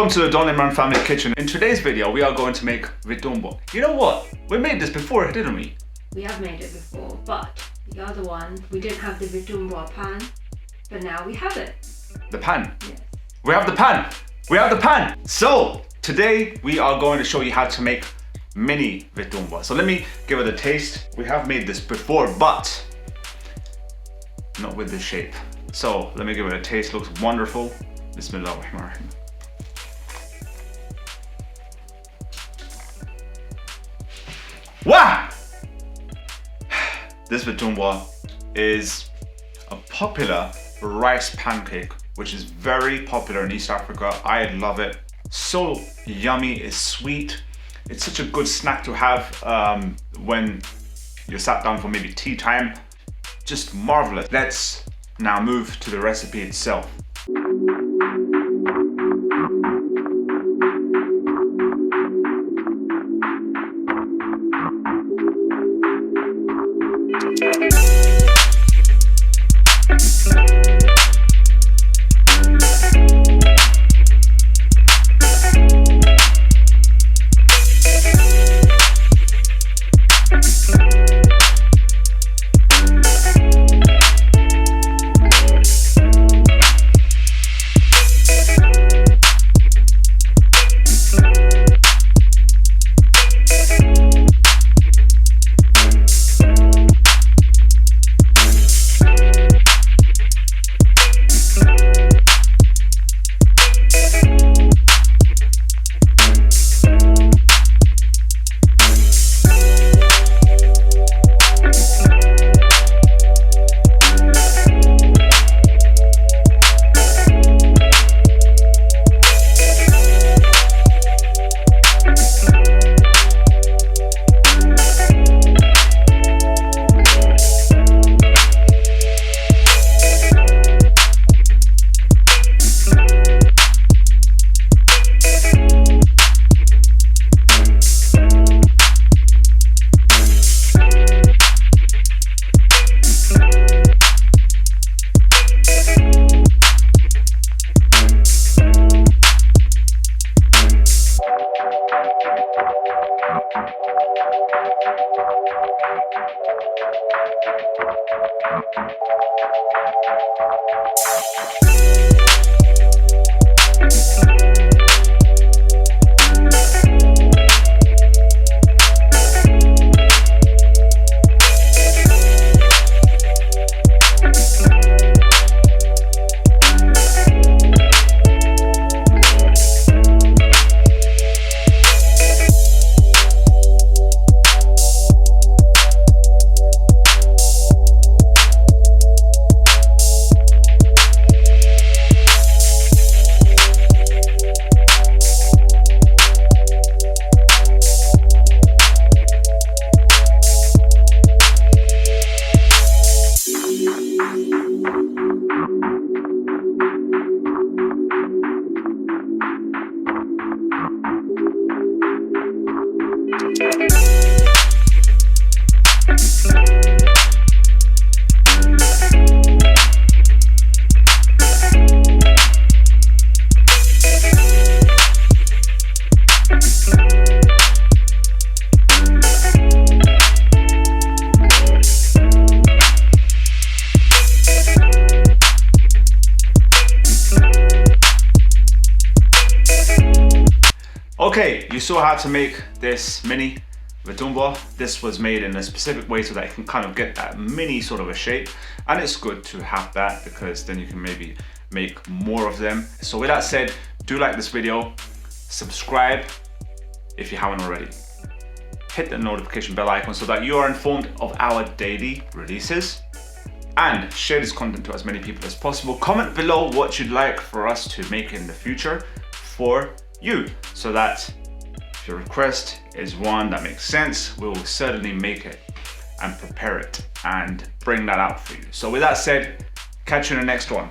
Welcome to the Imran.Family kitchen. In today's video, we are going to make vitumbua. You know what? We made this before, didn't we? We have made it before, but the other one, we didn't have the Vitumbua pan, but now we have it. The pan? Yes. We have the pan! We have the pan! So, today we are going to show you how to make mini vitumbua. So let me give it a taste. We have made this before, but not with this shape. So let me give it a taste. Looks wonderful. Bismillahirrahmanirrahim. Wow! This vitumbua is a popular rice pancake, which is very popular in East Africa. I love it. So yummy, it's sweet. It's such a good snack to have when you're sat down for maybe tea time. Just marvelous. Let's now move to the recipe itself. Okay, you saw how to make this mini vitumbua. This was made in a specific way so that it can kind of get that mini sort of a shape, and it's good to have that because then you can maybe make more of them. So with that said, do like this video, subscribe if you haven't already, hit the notification bell icon so that you are informed of our daily releases, and share this content to as many people as possible. Comment below what you'd like for us to make in the future for you, so that if your request is one that makes sense, we will certainly make it and prepare it and bring that out for you. So with that said, catch you in the next one.